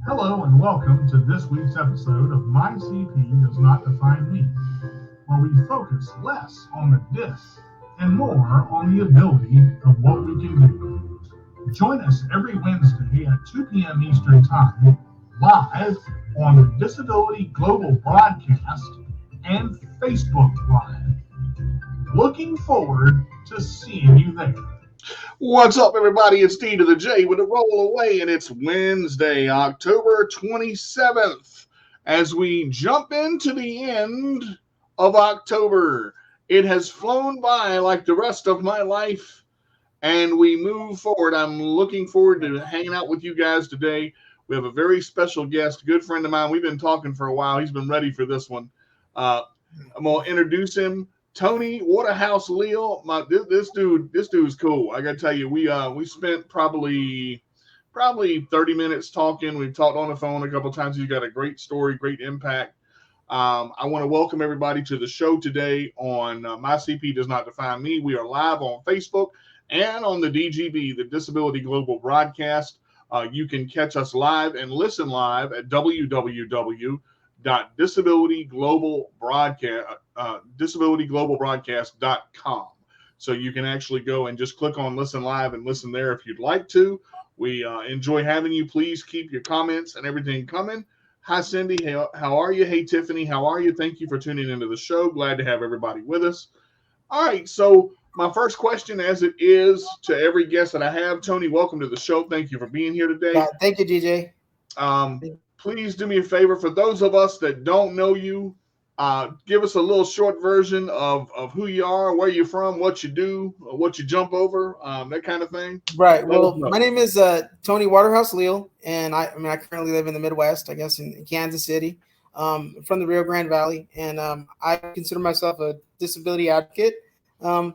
Hello and welcome to this week's episode of My CP Does Not Define Me, where we focus less on the dis and more on the ability of what we can do. Join us every Wednesday at 2 p.m. Eastern Time, live on the Disability Global Broadcast and Facebook Live. Looking forward to seeing you there. What's up, everybody? It's D to the J with a roll away, and it's Wednesday, October 27th. As we jump into the end of October, it has flown by like the rest of my life, and we move forward. I'm looking forward to hanging out with you guys today. We have a very special guest, a good friend of mine. We've been talking for a while. He's been ready for this one. I'm going to introduce him. Tony Waterhouse Leal, this dude's cool. I gotta tell you, we spent probably 30 minutes talking. We've talked on the phone a couple times. He's got a great story, great impact. I want to welcome everybody to the show today on My CP Does Not Define Me. We are live on Facebook and on the DGB, the Disability Global Broadcast. You can catch us live and listen live at disabilityglobalbroadcast.com. So you can actually go and just click on listen live and listen there if you'd like to. We enjoy having you. Please keep your comments and everything coming. Hi, Cindy. How are you? Hey, Tiffany. How are you? Thank you for tuning into the show. Glad to have everybody with us. All right. So my first question, as it is to every guest that I have, Tony, welcome to the show. Thank you for being here today. Yeah, thank you, DJ. Please do me a favor. For those of us that don't know you, give us a little short version of who you are, where you're from, what you do, what you jump over, that kind of thing. Right. Well, my name is Tony Waterhouse Leal, and I currently live in the Midwest, I guess, in Kansas City, from the Rio Grande Valley, and I consider myself a disability advocate,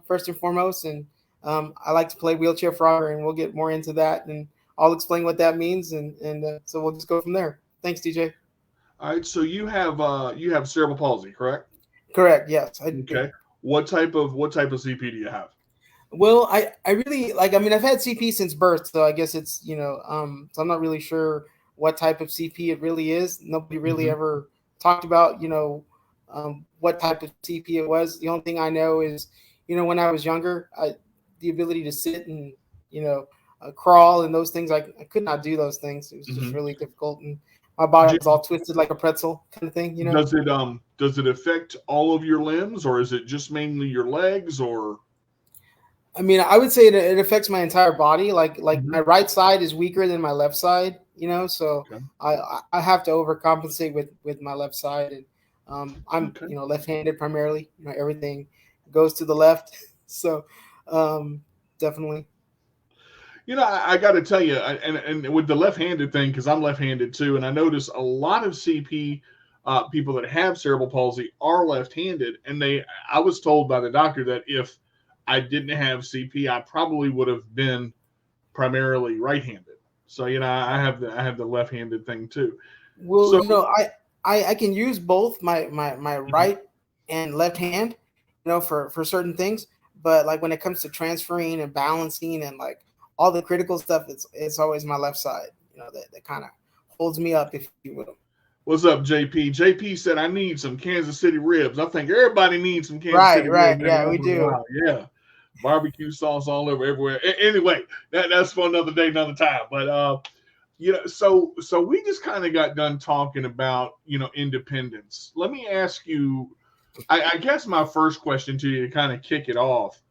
first and foremost, and I like to play wheelchair frogger, and we'll get more into that, and I'll explain what that means, and so we'll just go from there. Thanks, DJ. All right, so you have cerebral palsy, correct? Correct. Yes. Okay. What type of CP do you have? Well, I really like. I've had CP since birth, so I guess it's so I'm not really sure what type of CP it really is. Nobody really ever talked about what type of CP it was. The only thing I know is when I was younger, the ability to sit and crawl and those things, I could not do those things. It was just really difficult, and my body was all twisted like a pretzel kind of thing. Does it affect all of your limbs, or is it just mainly your legs? Or I would say it affects my entire body. Like my right side is weaker than my left side. So I have to overcompensate with my left side, and I'm left-handed primarily. Everything goes to the left, so definitely. I got to tell you, and with the left-handed thing, because I'm left-handed too, and I notice a lot of CP people that have cerebral palsy are left-handed, and I was told by the doctor that if I didn't have CP, I probably would have been primarily right-handed. So I have the left-handed thing too. Well, I can use both my right and left hand, for certain things, but like when it comes to transferring and balancing and like all the critical stuff, it's always my left side, that kind of holds me up, if you will. What's up, JP? JP said, I need some Kansas City ribs. I think everybody needs some Kansas City ribs. Right. Yeah, we do. Yeah. Barbecue sauce all over everywhere. Anyway, that's for another day, another time. But, so we just kind of got done talking about, independence. Let me ask you, I guess my first question to you to kind of kick it off.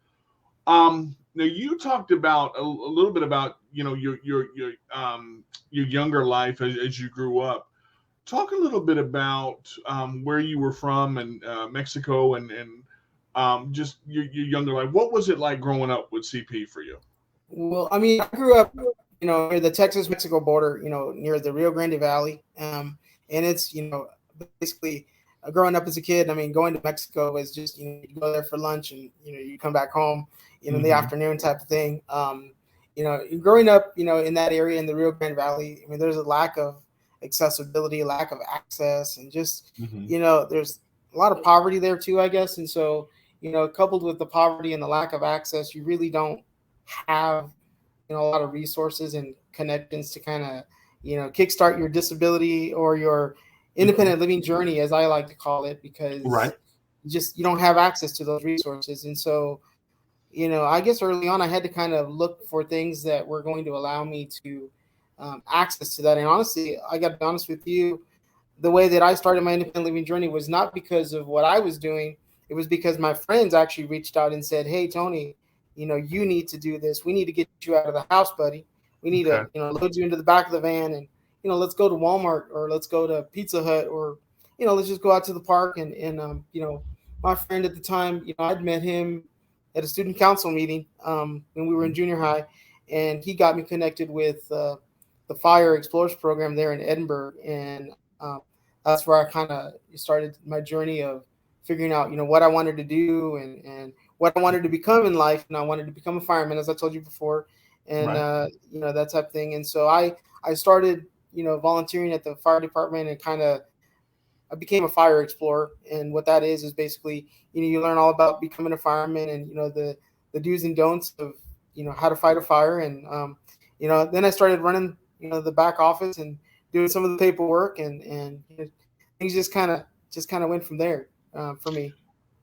Now you talked about a little bit about your younger life as you grew up. Talk a little bit about where you were from and Mexico and just your younger life. What was it like growing up with CP for you? Well, I grew up near the Texas-Mexico border, near the Rio Grande Valley, and it's basically growing up as a kid. Going to Mexico was just you go there for lunch and you come back home in the afternoon type of thing. Growing up in that area in the Rio Grande Valley, there's a lack of accessibility, lack of access, and just there's a lot of poverty there too, I guess. And so coupled with the poverty and the lack of access, you really don't have a lot of resources and connections to kind of kickstart your disability or your independent living journey, as I like to call it, because Right. you don't have access to those resources. And so, I guess early on I had to kind of look for things that were going to allow me to access to that. And honestly, I got to be honest with you, the way that I started my independent living journey was not because of what I was doing. It was because my friends actually reached out and said, "Hey, Tony, you need to do this. We need to get you out of the house, buddy. We need Okay. to, load you into the back of the van and, let's go to Walmart or let's go to Pizza Hut or, let's just go out to the park." And my friend at the time, I'd met him at a student council meeting when we were in junior high, and he got me connected with the Fire Explorers program there in Edinburgh. And that's where I kind of started my journey of figuring out, what I wanted to do and what I wanted to become in life. And I wanted to become a fireman, as I told you before, and Right. that type of thing. And so I started, volunteering at the fire department and kind of I became a fire explorer. And what that is basically, you learn all about becoming a fireman and, the do's and don'ts of, how to fight a fire. And, then I started running, the back office and doing some of the paperwork and things just kind of went from there for me.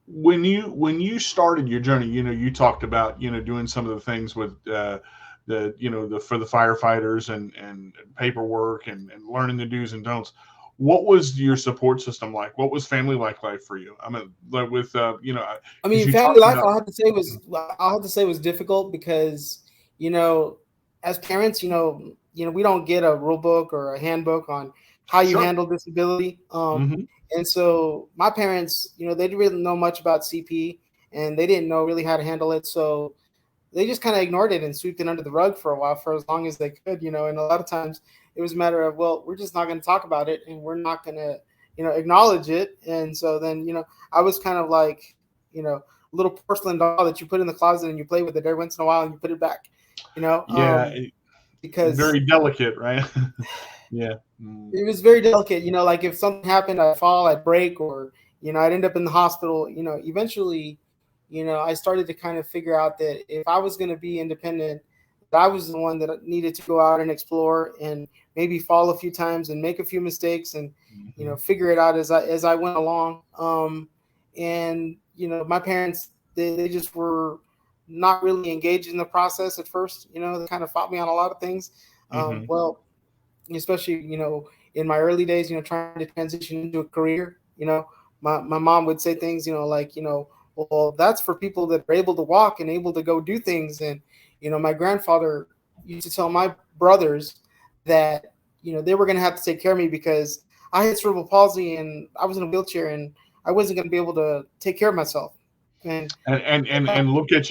When you started your journey, you talked about doing some of the things with the for the firefighters and paperwork and learning the do's and don'ts. What was your support system like? What was family like for you? I mean, like with I because mean, you family talked life, about. I'll have to say was difficult because, you know, as parents, we don't get a rule book or a handbook on how you Sure. handle disability. Hmm. And so my parents, they didn't really know much about CP and they didn't know really how to handle it. So they just kind of ignored it and swept it under the rug for a while, for as long as they could, and a lot of times it was a matter of, well, we're just not going to talk about it and we're not going to, acknowledge it. And so then, I was kind of like, a little porcelain doll that you put in the closet and you play with it every once in a while and you put it back, you know, Yeah, um, because very delicate, right? Yeah. Mm. it was very delicate. Like if something happened, I'd fall, I'd break, or I'd end up in the hospital. Eventually, I started to kind of figure out that if I was going to be independent, that I was the one that needed to go out and explore and maybe fall a few times and make a few mistakes and Mhm. figure it out as I went along. And my parents, they just were not really engaged in the process at first. They kind of fought me on a lot of things. Mhm. Well, especially in my early days, trying to transition into a career. My mom would say things, like, well, that's for people that are able to walk and able to go do things. And my grandfather used to tell my brothers that they were going to have to take care of me because I had cerebral palsy and I was in a wheelchair and I wasn't going to be able to take care of myself. And And look at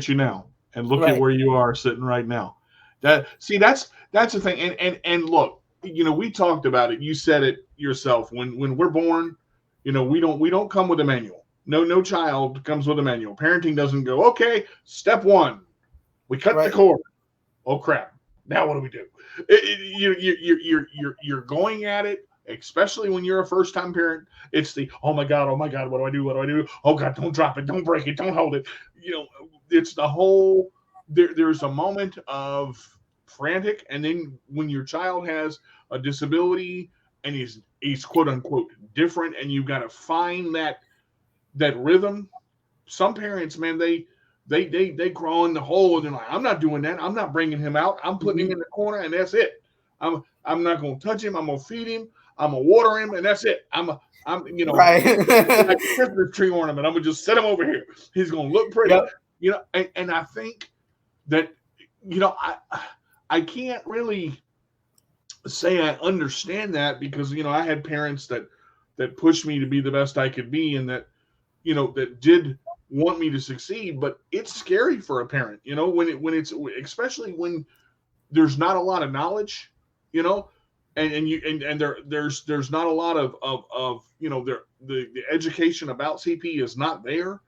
you now, and look at right, where you are sitting right now. That's the thing. And look, we talked about it. You said it yourself. When we're born, we don't come with a manual. No child comes with a manual. Parenting doesn't go, okay, step one, we cut the right, cord. Oh crap! Now what do we do? You're going at it, especially when you're a first time parent. It's the oh my god, what do I do? What do I do? Oh god, don't drop it, don't break it, don't hold it. You know, it's the whole. There's a moment of frantic, and then when your child has a disability and he's quote unquote different, and you've got to find that rhythm. Some parents, man, they crawl in the hole and they're like, I'm not doing that. I'm not bringing him out. I'm putting him mhm, in the corner and that's it. I'm not gonna touch him. I'm gonna feed him. I'm gonna water him and that's it. I'm like a right. Christmas tree ornament. I'm gonna just set him over here. He's gonna look pretty. Yep. And I think that I can't really say I understand that because I had parents that pushed me to be the best I could be and that did want me to succeed, but it's scary for a parent, when it's especially when there's not a lot of knowledge, you know, and there's not a lot of the education about CP is not there,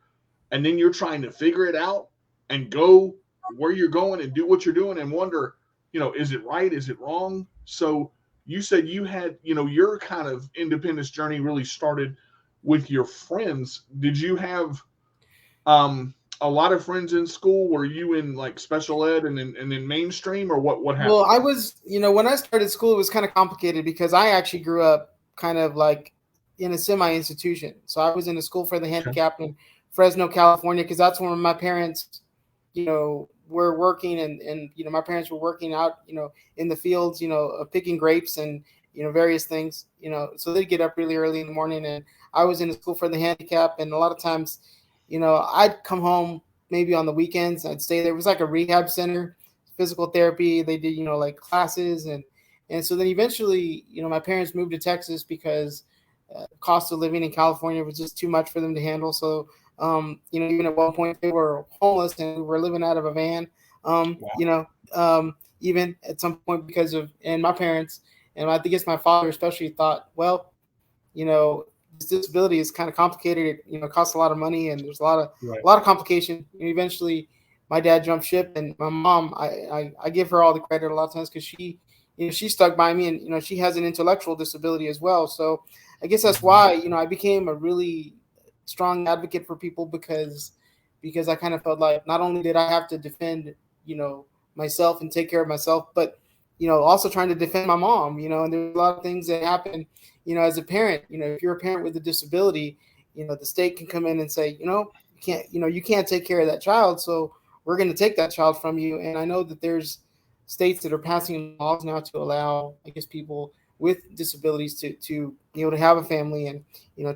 and then you're trying to figure it out and go where you're going and do what you're doing and wonder, is it right? Is it wrong? So you said you had, your kind of independence journey really started with your friends. Did you have a lot of friends in school? Were you in like special ed and in mainstream, or what Well, happened? I was, when I started school, it was kind of complicated because I actually grew up kind of like in a semi-institution. So I was in a school for the Okay. handicapped in Fresno, California, because that's where my parents, were working, and my parents were working out, in the fields, picking grapes and various things, so they'd get up really early in the morning, and I was in a school for the handicapped, and a lot of times, I'd come home maybe on the weekends. I'd stay there. It was like a rehab center, physical therapy. They did, like classes, and so then eventually, my parents moved to Texas because cost of living in California was just too much for them to handle. So, even at one point they were homeless and we were living out of a van. Wow. Even at some point because of, and my parents, and I think it's my father especially, thought, well, this disability is kind of complicated. It, costs a lot of money, and there's Right. a lot of complication. Eventually, my dad jumped ship, and my mom, I give her all the credit a lot of times because she, she stuck by me, and she has an intellectual disability as well. So I guess that's why I became a really strong advocate for people because I kind of felt like not only did I have to defend myself and take care of myself, but also trying to defend my mom. And there's a lot of things that happen. As a parent, if you're a parent with a disability, the state can come in and say, you can't take care of that child, so we're going to take that child from you. And I know that there's states that are passing laws now to allow, I guess, people with disabilities to be able to have a family and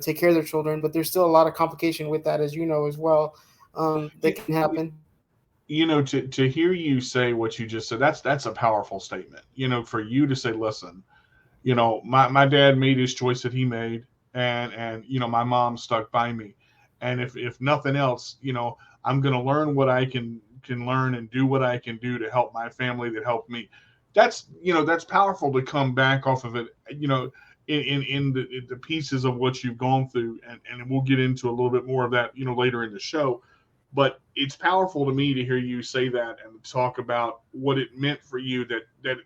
take care of their children, but there's still a lot of complication with that, as as well, that can happen. To hear you say what you just said, that's a powerful statement. For you to say, listen, my dad made his choice that he made, and my mom stuck by me, and if nothing else, I'm going to learn what I can learn and do what I can do to help my family that helped me. That's powerful to come back off of it, in the pieces of what you've gone through, and we'll get into a little bit more of that later in the show. But it's powerful to me to hear you say that and talk about what it meant for you that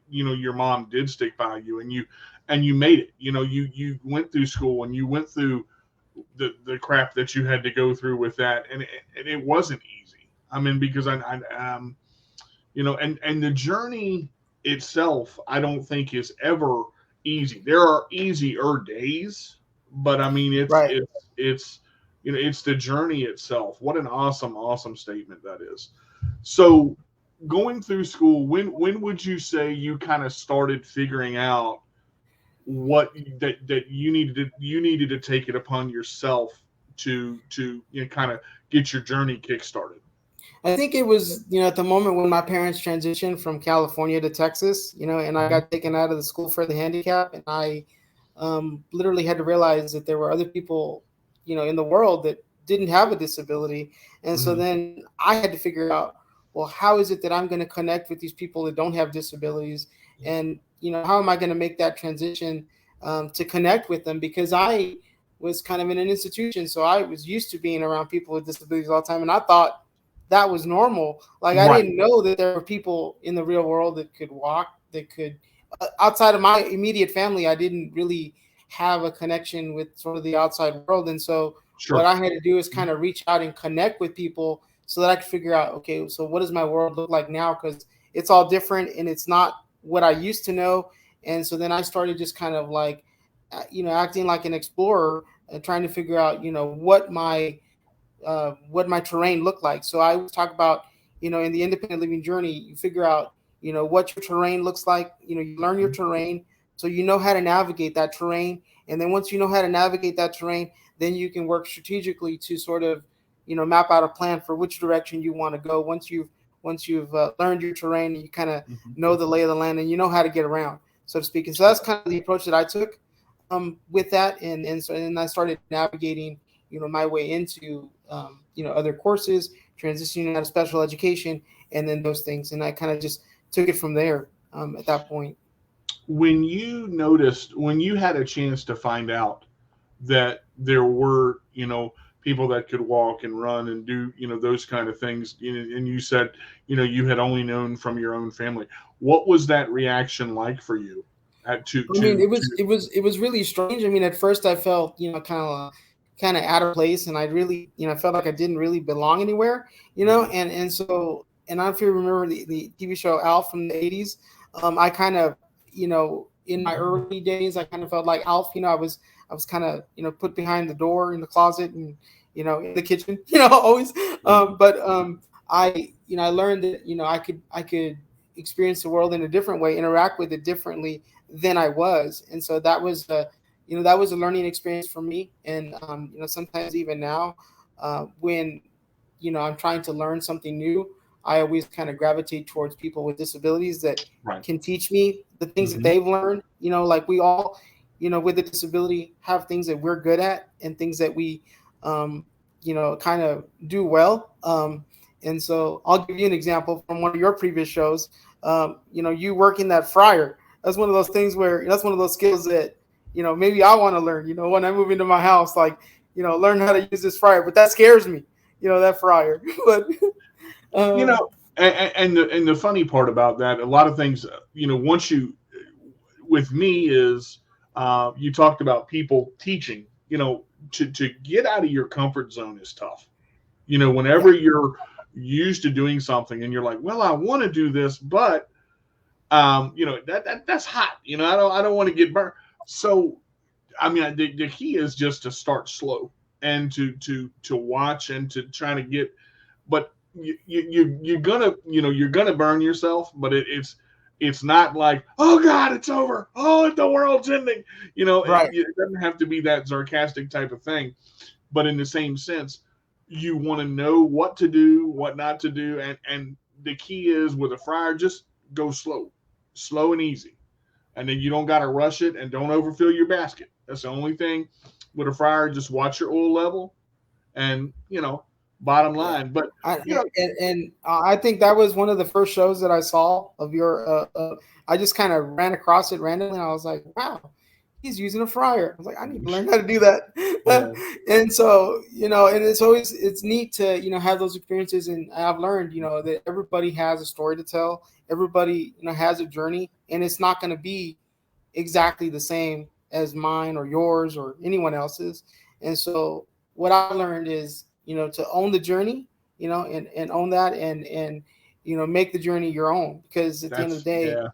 your mom did stick by you, and you made it. You went through school and you went through the crap that you had to go through with that, and it wasn't easy. I mean, because and the journey itself, I don't think is ever easy. There are easier days, but I mean, Right. it's it's the journey itself. What an awesome statement that is. So, going through school, when would you say you kind of started figuring out what that you needed to take it upon yourself to kind of get your journey kick-started? I think it was, at the moment when my parents transitioned from California to Texas, and I got taken out of the school for the handicap, and I literally had to realize that there were other people, in the world that didn't have a disability. And so then I had to figure out, well, how is it that I'm going to connect with these people that don't have disabilities? And, how am I going to make that transition to connect with them? Because I was kind of in an institution. So I was used to being around people with disabilities all the time. And I thought that was normal. Like, I Right. didn't know that there were people in the real world that could walk, that could, outside of my immediate family, I didn't really have a connection with sort of the outside world. And so what Sure. I had to do is kind of reach out and connect with people so that I could figure out, okay, so what does my world look like now? Because it's all different and it's not what I used to know. And so then I started just kind of like, acting like an explorer and trying to figure out, what my terrain looked like. So I always talk about, in the independent living journey, you figure out, what your terrain looks like. You learn your terrain, so you know how to navigate that terrain. And then once you know how to navigate that terrain, then you can work strategically to sort of, map out a plan for which direction you want to go. Once you've learned your terrain, you kind of know the lay of the land and you know how to get around, so to speak. And so that's kind of the approach that I took with that, and I started navigating, my way into other courses, transitioning out of special education, and then those things, and I kind of just took it from there at that point. When you had a chance to find out that there were people that could walk and run and do those kind of things, and you said you had only known from your own family, what was that reaction like for you? I mean, it was really strange. I mean, at first I felt, kind of, kind of out of place, and I really, felt like I didn't really belong anywhere, and so, and I don't know if you remember the TV show Alf from the 80s. I kind of, in my early days, I kind of felt like Alf. I was kind of, put behind the door in the closet and, in the kitchen, always. I learned that, I could experience the world in a different way, interact with it differently than I was. And so that was a learning experience for me. And, sometimes even now, when, I'm trying to learn something new, I always kind of gravitate towards people with disabilities that Right. can teach me the things that Mhm. they've learned. Like we all, with a disability have things that we're good at and things that we, kind of do well. And so I'll give you an example from one of your previous shows. You working that fryer. That's one of those things where that's one of those skills that, maybe I want to learn, when I move into my house, like, learn how to use this fryer, but that scares me, that fryer. But, You um, know, and the funny part about that, a lot of things, once you, with me is, you talked about people teaching, to get out of your comfort zone is tough. yeah, Whenever you're used to doing something and you're like, well, I want to do this, but that's hot. I don't want to get burned. So, I mean, the key is just to start slow and to watch and to try to get, but you're gonna burn yourself, but it's not like, oh God, it's over, oh the world's ending. right. It doesn't have to be that sarcastic type of thing, but in the same sense, you want to know what to do, what not to do, and the key is with a fryer, just go slow and easy, and then you don't got to rush it and don't overfill your basket. That's the only thing with a fryer. Just watch your oil level, and bottom Yeah. line. But I, you know, and I think that was one of the first shows that I saw of your. I just kind of ran across it randomly, and I was like, "Wow, he's using a fryer." I was like, "I need to learn how to do that." yeah, And so, and it's neat to have those experiences, and I've learned that everybody has a story to tell. Everybody has a journey, and it's not going to be exactly the same as mine or yours or anyone else's. And so what I learned is, to own the journey, and own that and make the journey your own, because at the end of the that's day, yeah,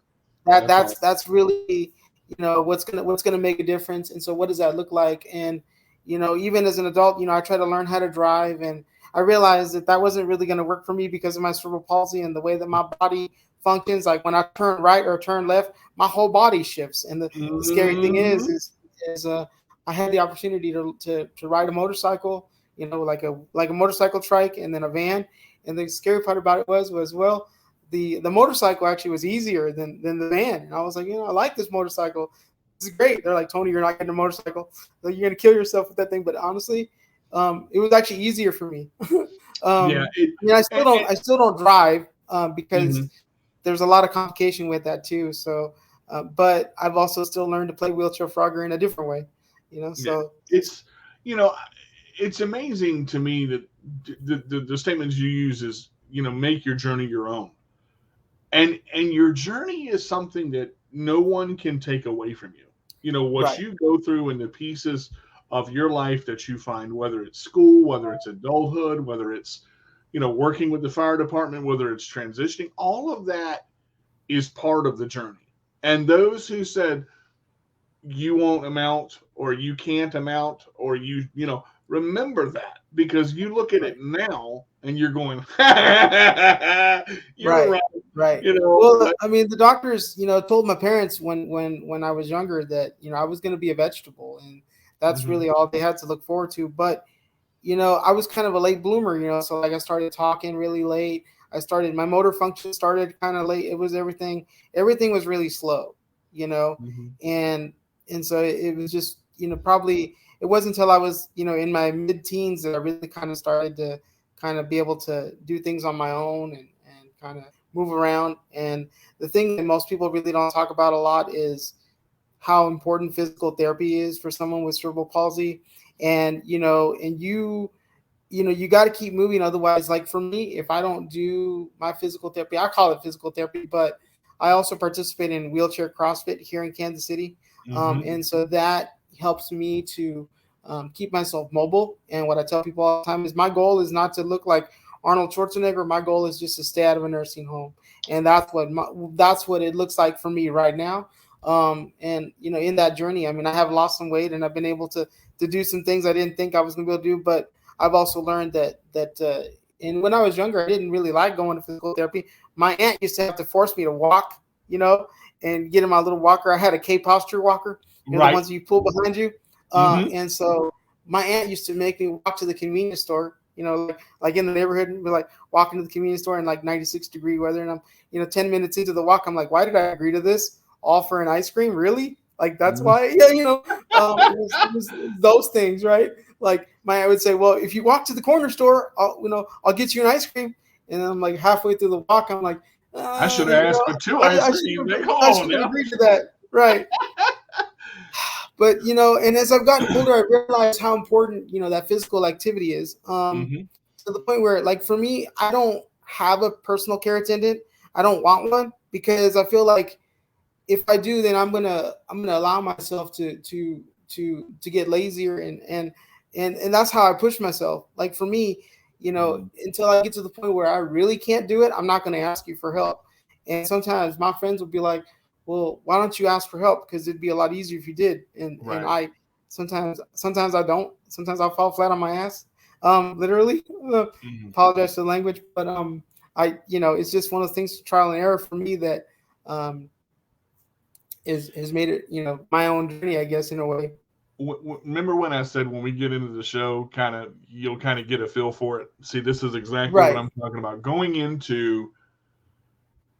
that that's all. that's really, what's gonna make a difference. And so what does that look like? And even as an adult, I try to learn how to drive, and I realized that wasn't really going to work for me because of my cerebral palsy and the way that my body functions. Like when I turn right or turn left, my whole body shifts. And the scary thing is Mhm. I had the opportunity to ride a motorcycle, like a motorcycle trike and then a van. And the scary part about it was, well, the motorcycle actually was easier than the van. And I was like, I like this motorcycle. This is great. They're like, Tony, you're not getting a motorcycle. Like, you're gonna kill yourself with that thing. But honestly, it was actually easier for me. Yeah, I mean, and I still don't drive, because mhm. there's a lot of complication with that too. So, but I've also still learned to play wheelchair frogger in a different way. Yeah, So it's you know, it's amazing to me that the statements you use is make your journey your own, and your journey is something that no one can take away from you. What right, you go through and the pieces of your life that you find, whether it's school, whether it's adulthood, whether it's working with the fire department, whether it's transitioning, all of that is part of the journey. And those who said you won't amount or you can't amount or remember that, because you look at right. it now and you're going you're Right, right, right. Well, but I mean, the doctors, told my parents when I was younger that I was going to be a vegetable, and that's mhm, really all they had to look forward to. But I was kind of a late bloomer, so like I started talking really late. My motor function started kind of late. It was everything was really slow, you know, mhm. and so it was just probably it wasn't until I was in my mid teens that I really kind of started to kind of be able to do things on my own and kind of move around. And the thing that most people really don't talk about a lot is how important physical therapy is for someone with cerebral palsy. And you got to keep moving, otherwise, like for me, if I don't do my physical therapy, I call it physical therapy, but I also participate in wheelchair CrossFit here in Kansas City. Mhm. And so that helps me to keep myself mobile. And what I tell people all the time is my goal is not to look like Arnold Schwarzenegger. My goal is just to stay out of a nursing home, and that's what it looks like for me right now. And in that journey, I mean, I have lost some weight, and I've been able to do some things I didn't think I was going to be able to do. But I've also learned that and when I was younger, I didn't really like going to physical therapy. My aunt used to have to force me to walk, and get in my little walker. I had a K posture walker, the ones you pull behind you. And so my aunt used to make me walk to the convenience store, like in the neighborhood, and be like walking to the convenience store in like 96-degree weather. And I'm, 10 minutes into the walk, I'm like, why did I agree to this? All for an ice cream? Really? Like, that's why? Yeah, it was those things, right? Like my aunt would say, well, if you walk to the corner store, I'll get you an ice cream. And I'm like halfway through the walk, I'm like, I should have asked for 2 ice creams. I should have agreed to that. Right. But, and as I've gotten older, I realized how important, that physical activity is. To the point where, like, for me, I don't have a personal care attendant. I don't want one, because I feel like if I do, then I'm gonna allow myself to get lazier, and that's how I push myself. Like for me, until I get to the point where I really can't do it, I'm not going to ask you for help. And sometimes my friends will be like, well, why don't you ask for help? Because it'd be a lot easier if you did. And I sometimes I don't. Sometimes I'll fall flat on my ass, literally. Apologize for the language, but it's just one of those things, trial and error for me, that has made it, my own journey, I guess, in a way. Remember when I said when we get into the show, you'll kind of get a feel for it. See, this is exactly what I'm talking about. Going into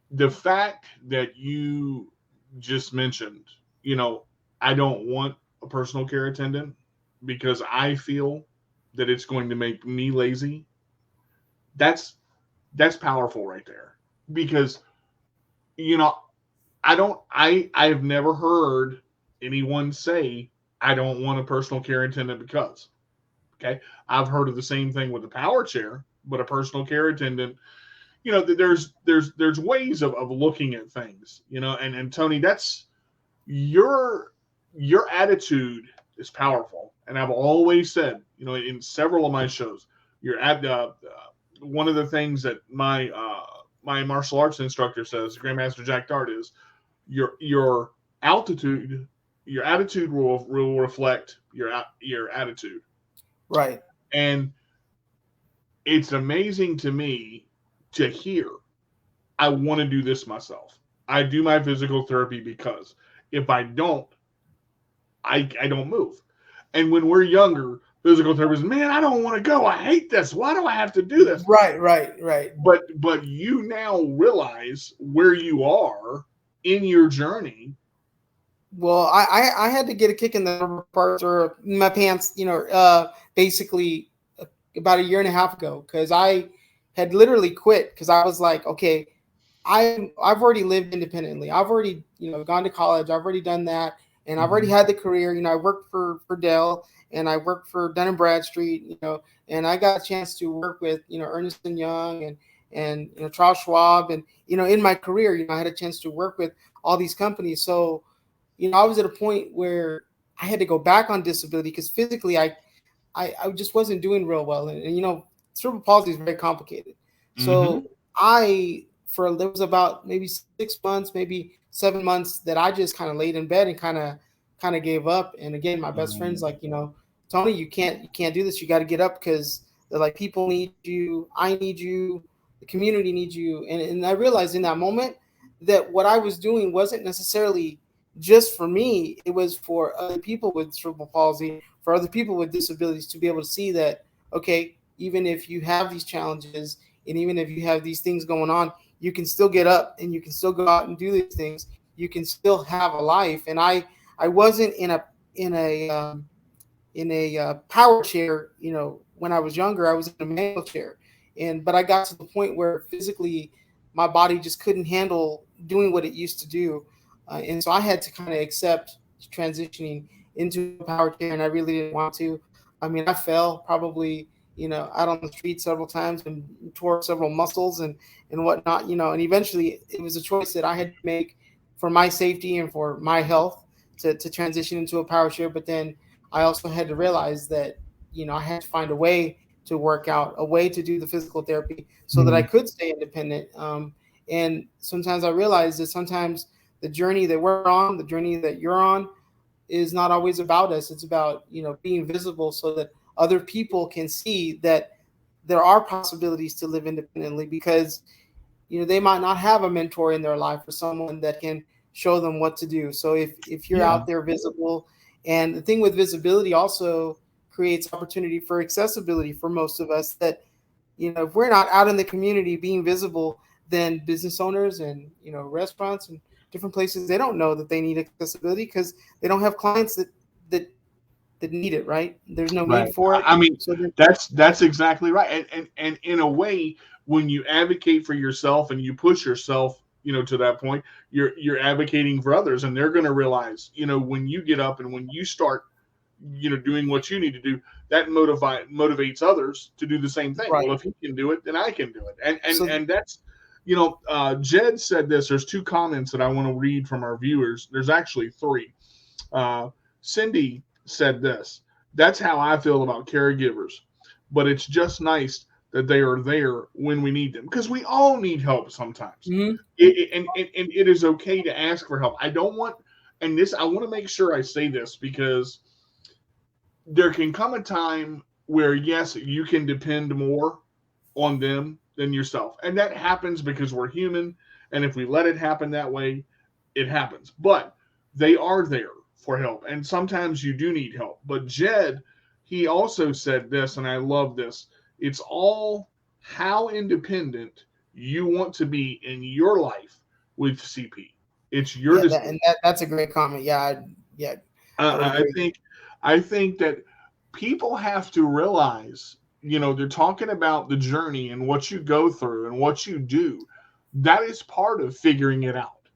the fact that you just mentioned, I don't want a personal care attendant because I feel that it's going to make me lazy. That's powerful right there, because I've never heard anyone say I don't want a personal care attendant because, okay, I've heard of the same thing with the power chair, but a personal care attendant, there's ways of looking at things, and Tony, that's your attitude is powerful. And I've always said, in several of my shows, you're at one of the things that my martial arts instructor says, Grandmaster Jack Dart, is your altitude. Your attitude will reflect your attitude. Right. And it's amazing to me to hear, I want to do this myself. I do my physical therapy because if I don't, I don't move. And when we're younger, physical therapists, man, I don't want to go. I hate this. Why do I have to do this? Right. But you now realize where you are in your journey. Well, I had to get a kick in the rubber parts or my pants, basically about a year and a half ago, because I had literally quit, because I was like, okay, I've already lived independently. I've already, gone to college. I've already done that. And I've already had the career. I worked for Dell, and I worked for Dun & Bradstreet, and I got a chance to work with, Ernst & Young and Charles Schwab. And, in my career, I had a chance to work with all these companies. So, I was at a point where I had to go back on disability because physically I just wasn't doing real well. And cerebral palsy is very complicated. So there was about maybe 6 months, maybe 7 months that I just kind of laid in bed and kind of gave up. And again, my best friend's like, Tony, you can't do this. You got to get up, because they're like, people need you. I need you. The community needs you. And I realized in that moment that what I was doing wasn't necessarily just for me. It was for other people with cerebral palsy, for other people with disabilities, to be able to see that, okay, even if you have these challenges and even if you have these things going on, you can still get up and you can still go out and do these things. You can still have a life. And I wasn't in a power chair, when I was younger. I was in a manual chair, but I got to the point where physically my body just couldn't handle doing what it used to do. And so I had to kind of accept transitioning into a power chair, and I really didn't want to. I mean, I fell probably, out on the street several times and tore several muscles and whatnot, and eventually it was a choice that I had to make for my safety and for my health to transition into a power chair. But then I also had to realize that, I had to find a way to work out, a way to do the physical therapy so that I could stay independent. And sometimes I realized that sometimes the journey that we're on, the journey that you're on, is not always about us. It's about, being visible so that other people can see that there are possibilities to live independently, because, they might not have a mentor in their life or someone that can show them what to do. So if you're Yeah. out there visible, and the thing with visibility also creates opportunity for accessibility for most of us, that, if we're not out in the community being visible, then business owners and, restaurants and different places, they don't know that they need accessibility because they don't have clients that that need it, right? There's no Right. need for it. I mean, So then, that's exactly right. And in a way, when you advocate for yourself and you push yourself, to that point, you're advocating for others, and they're going to realize, when you get up and when you start, doing what you need to do, that motivates others to do the same thing. right. Well, if he can do it, then I can do it. And and So and that's, Jed said this. There's two comments that I want to read from our viewers. There's actually three. Cindy said this: that's how I feel about caregivers, but it's just nice that they are there when we need them, because we all need help sometimes. mhm, And it is okay to ask for help. I don't want, and this, I want to make sure I say this, because there can come a time where, yes, you can depend more on them than yourself. And that happens because we're human. And if we let it happen that way, it happens. But they are there for help. And sometimes you do need help. But Jed, he also said this, and I love this: it's all how independent you want to be in your life with CP. It's your yeah, decision. that's a great comment. Yeah, I would I agree. think that people have to realize, they're talking about the journey and what you go through and what you do. That is part of figuring it out.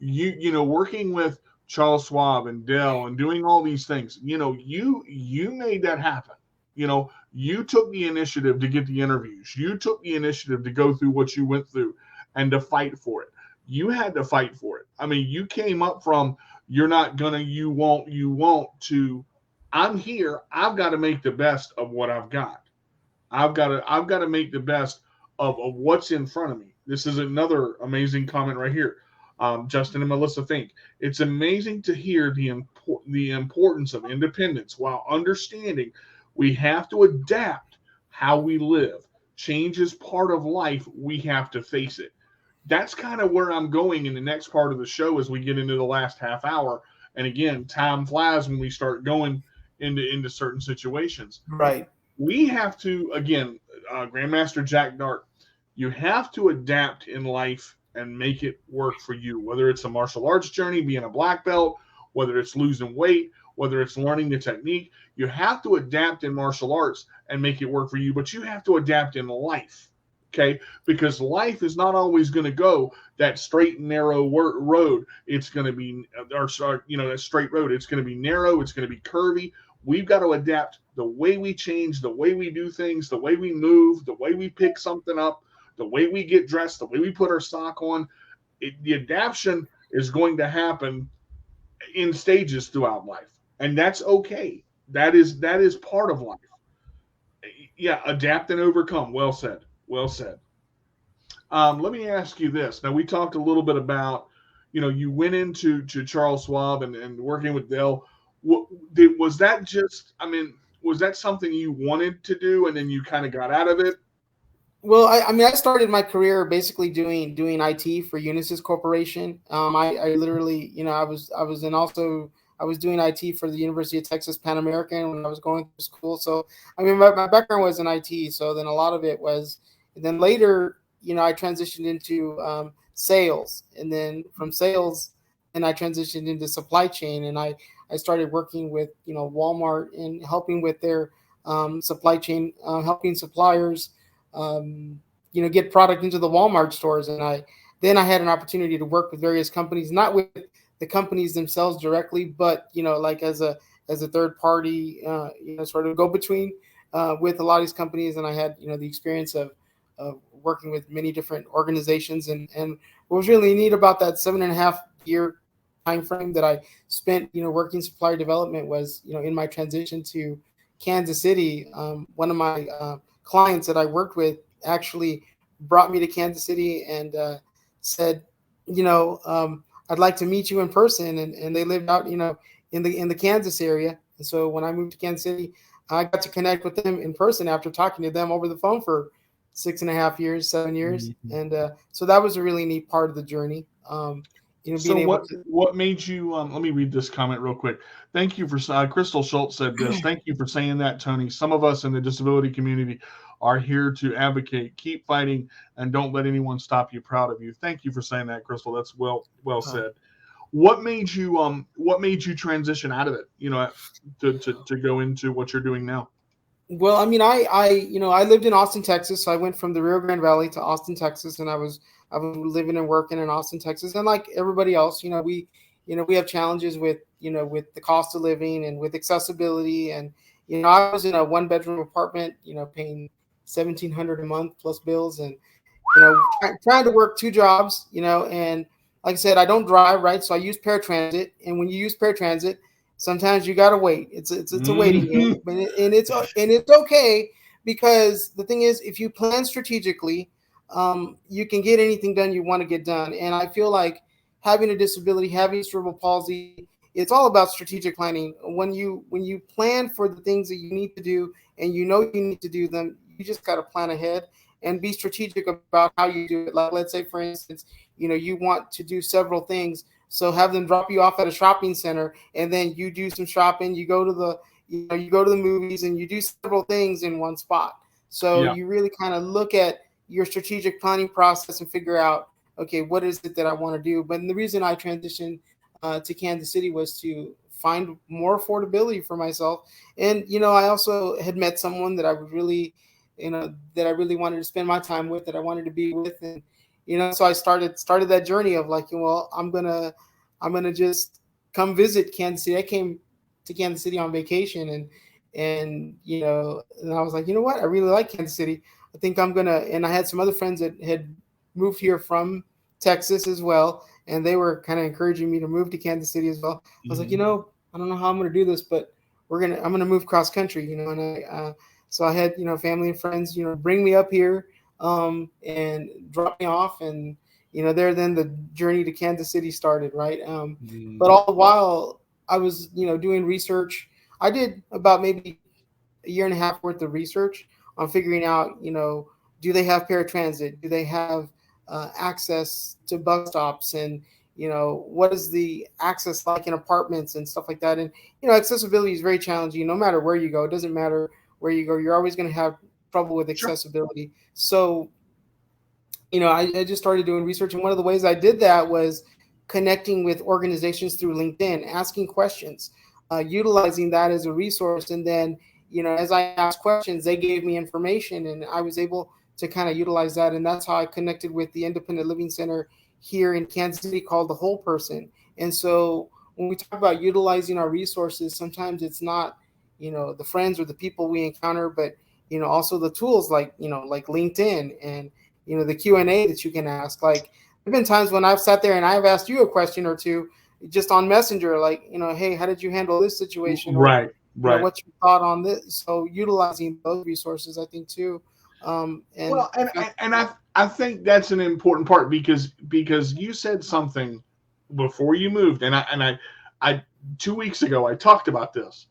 Working with Charles Schwab and Dell and doing all these things. You made that happen. You took the initiative to get the interviews. You took the initiative to go through what you went through and to fight for it. You had to fight for it. I mean, you came up from you're not gonna, you won't to I'm here. I've got to make the best of what I've got. I've got to make the best of what's in front of me. This is another amazing comment right here. Justin and Melissa think it's amazing to hear the importance of independence while understanding we have to adapt how we live. Change is part of life. We have to face it. That's kind of where I'm going in the next part of the show as we get into the last half hour. And again, time flies when we start going into certain situations. Right. We have to, again, Grandmaster Jack Dart, you have to adapt in life and make it work for you, whether it's a martial arts journey, being a black belt, whether it's losing weight, whether it's learning the technique. You have to adapt in martial arts and make it work for you, but you have to adapt in life. Okay, because life is not always going to go that straight and narrow road. It's going to be, that straight road. It's going to be narrow. It's going to be curvy. We've got to adapt the way we change, the way we do things, the way we move, the way we pick something up, the way we get dressed, the way we put our sock on. The adaptation is going to happen in stages throughout life, and that's okay. That is part of life. Yeah, adapt and overcome. Well said. Well said. Let me ask you this. Now, we talked a little bit about, you went into Charles Schwab and working with Dell. Was that just, was that something you wanted to do and then you kind of got out of it? Well, I started my career basically doing IT for Unisys Corporation. I literally, I was doing IT for the University of Texas Pan American when I was going through school. So, my background was in IT. So then a lot of it was, and then later, I transitioned into sales, and then from sales, and I transitioned into supply chain, and I started working with, Walmart and helping with their supply chain, helping suppliers, get product into the Walmart stores. And then I had an opportunity to work with various companies, not with the companies themselves directly, but, like as a third party, sort of go between with a lot of these companies. And I had, the experience of working with many different organizations. And what was really neat about that 7.5 year time frame that I spent, working supplier development was, in my transition to Kansas City. One of my clients that I worked with actually brought me to Kansas City and said, I'd like to meet you in person. And they lived out, in the Kansas area. And so when I moved to Kansas City, I got to connect with them in person after talking to them over the phone for 6.5 years, 7 years. Mm-hmm. And so that was a really neat part of the journey. So what made you, let me read this comment real quick. Thank you for, Crystal Schultz said this. Thank you for saying that, Tony. Some of us in the disability community are here to advocate. Keep fighting and don't let anyone stop you. Proud of you. Thank you for saying that, Crystal. That's well said. What made you transition out of it, to go into what you're doing now? Well, I mean, I lived in Austin, Texas. So I went from the Rio Grande Valley to Austin, Texas, and I was living and working in Austin, Texas. And like everybody else, we have challenges with the cost of living and with accessibility. And, I was in a 1-bedroom apartment, paying $1,700 a month plus bills, and, trying to work 2 jobs, and like I said, I don't drive, right? So I use paratransit. And when you use paratransit, sometimes you gotta wait. It's a waiting game, and it's okay, because the thing is, if you plan strategically, you can get anything done you want to get done. And I feel like having a disability, having cerebral palsy, it's all about strategic planning. When you plan for the things that you need to do, and you need to do them, you just got to plan ahead and be strategic about how you do it. Like, let's say, for instance, you want to do several things. So have them drop you off at a shopping center, and then you do some shopping. You go to the movies, and you do several things in one spot. So you really kind of look at your strategic planning process and figure out, okay, what is it that I want to do? But the reason I transitioned to Kansas City was to find more affordability for myself. And, I also had met someone that I would really, that I really wanted to spend my time with, that I wanted to be with. And, so I started that journey of like, well, I'm gonna just come visit Kansas City. I came to Kansas City on vacation, and I was like, you know what, I really like Kansas City. I think I'm gonna. And I had some other friends that had moved here from Texas as well, and they were kind of encouraging me to move to Kansas City as well. I was like, I don't know how I'm gonna do this, but I'm gonna move cross country, and so I had family and friends bring me up here, and drop me off, and there then the journey to Kansas City started, right? But all the while I was doing research. I did about maybe a year and a half worth of research on figuring out do they have paratransit, do they have access to bus stops, and what is the access like in apartments and stuff like that. And accessibility is very challenging no matter where you go. It doesn't matter where you go, you're always going to have trouble with accessibility. So I just started doing research, and one of the ways I did that was connecting with organizations through LinkedIn, asking questions, utilizing that as a resource. And then as I asked questions, they gave me information, and I was able to kind of utilize that. And that's how I connected with the independent living center here in Kansas City called The Whole Person. And so when we talk about utilizing our resources, sometimes it's not the friends or the people we encounter, but also the tools like like LinkedIn, and the Q&A that you can ask. Like, there've been times when I've sat there and I've asked you a question or two just on Messenger, like, hey, how did you handle this situation? Right. Or, what's your thought on this? So utilizing those resources, I think, too. I think that's an important part, because you said something before you moved, and I 2 weeks ago I talked about this.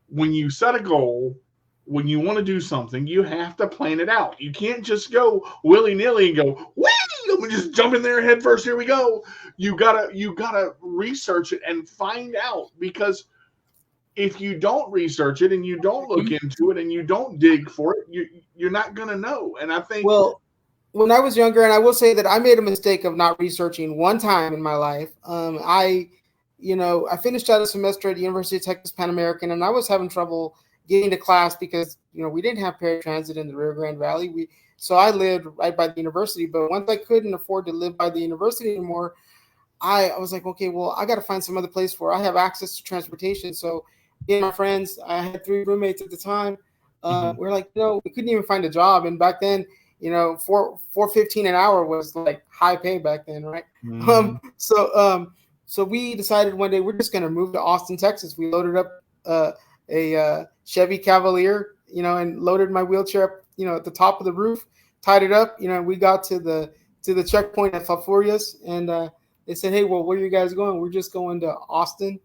When you set a goal, when you want to do something, you have to plan it out. You can't just go willy-nilly and go, wait, let me just jump in there head first. Here we go. You gotta research it and find out, because if you don't research it and you don't look into it and you don't dig for it, you're not gonna know. And I think, well, when I was younger, and I will say that I made a mistake of not researching one time in my life. I finished out a semester at the University of Texas Pan American, and I was having trouble getting to class because we didn't have paratransit in the Rio Grande Valley. So I lived right by the university, but once I couldn't afford to live by the university anymore, I was like, okay, well, I got to find some other place where I have access to transportation. So me and my friends, I had 3 roommates at the time. We're like, we couldn't even find a job, and back then, $4.15 an hour was like high pay back then, right? so we decided one day we're just going to move to Austin, Texas. We loaded up a Chevy Cavalier, and loaded my wheelchair up, at the top of the roof, tied it up, and we got to the checkpoint at Falfurrias, and they said, "Hey, well, where are you guys going?" "We're just going to Austin."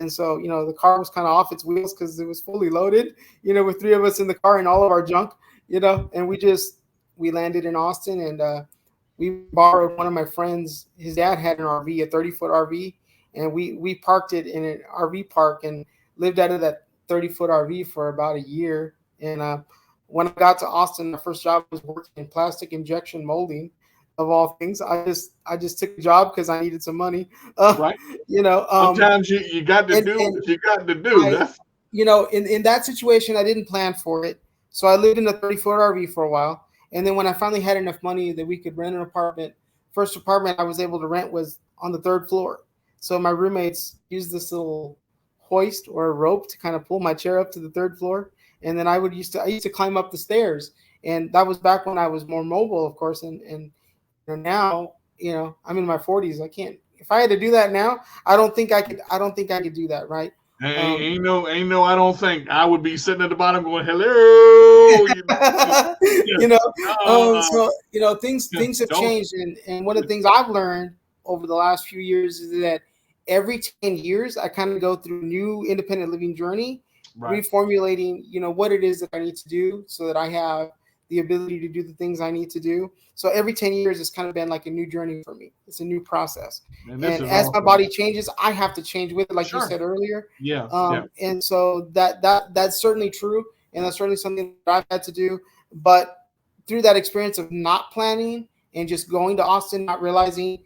And so, the car was kind of off its wheels because it was fully loaded, with three of us in the car and all of our junk, and we landed in Austin, and we borrowed one of my friends. His dad had an RV, a 30-foot RV, and we parked it in an RV park and lived out of that 30-foot RV for about a year. And when I got to Austin, my first job was working in plastic injection molding, of all things. I just took a job because I needed some money. Right. Sometimes you got to do what you got to do. In that situation, I didn't plan for it. So I lived in a 30-foot RV for a while. And then when I finally had enough money that we could rent an apartment, first apartment I was able to rent was on the 3rd floor. So my roommates used this little hoist or a rope to kind of pull my chair up to the 3rd floor. And then I used to climb up the stairs. And that was back when I was more mobile, of course. And now, I'm in my 40s. I can't, if I had to do that now, I don't think I could do that. Right. Ain't no, I don't think I would be sitting at the bottom going, hello. So, things have changed. And one of the things I've learned over the last few years is that every 10 years, I kind of go through a new independent living journey, reformulating, what it is that I need to do so that I have the ability to do the things I need to do. So every 10 years, it's kind of been like a new journey for me. It's a new process. And as my body changes, I have to change with it, like you said earlier. Yeah. And so that's certainly true. And that's certainly something that I've had to do. But through that experience of not planning and just going to Austin, not realizing,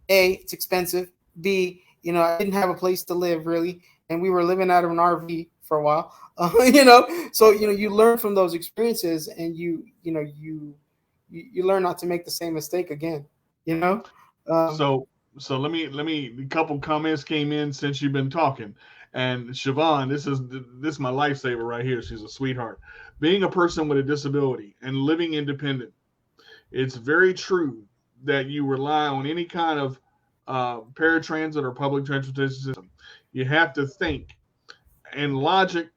A, it's expensive. B, I didn't have a place to live really. And we were living out of an RV for a while, so, you learn from those experiences, and you learn not to make the same mistake again, So let me, a couple comments came in since you've been talking. And Siobhan, this is my lifesaver right here. She's a sweetheart. Being a person with a disability and living independent, it's very true that you rely on any kind of paratransit or public transportation system. You have to think and logic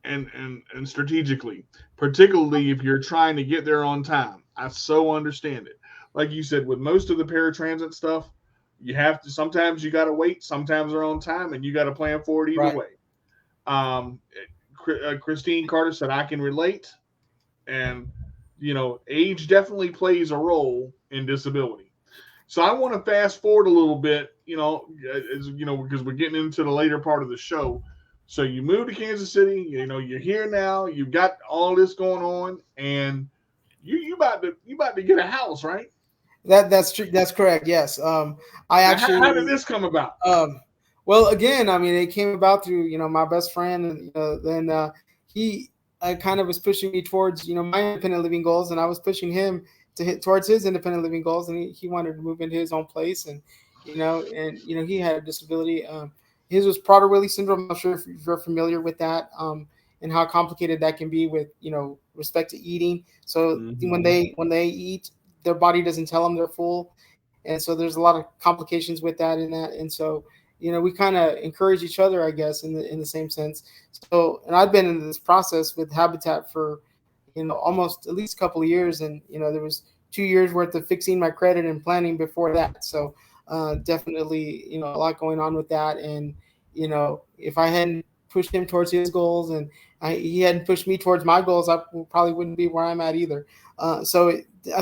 and strategically, particularly if you're trying to get there on time. I so understand it. Like you said, with most of the paratransit stuff, you have to, sometimes you got to wait, sometimes they're on time, and you got to plan for it either way. Christine Carter said, I can relate. And, age definitely plays a role in disability. So I want to fast forward a little bit, because we're getting into the later part of the show. So you moved to Kansas City, you're here now, you've got all this going on, and you about to get a house, right? That's true. That's correct. Yes. How did this come about? Well, again, it came about through, my best friend, and then he kind of was pushing me towards, my independent living goals, and I was pushing him towards his independent living goals, and he wanted to move into his own place, and he had a disability. His was Prader-Willi syndrome. I'm not sure if you're familiar with that, and how complicated that can be with, respect to eating. So when they eat, their body doesn't tell them they're full, and so there's a lot of complications with that and that. And so, we kind of encourage each other, I guess, in the same sense. So, and I've been in this process with Habitat for, almost at least a couple of years, and there was 2 years worth of fixing my credit and planning before that. So. Definitely, a lot going on with that. And, if I hadn't pushed him towards his goals and he hadn't pushed me towards my goals, I probably wouldn't be where I'm at either. I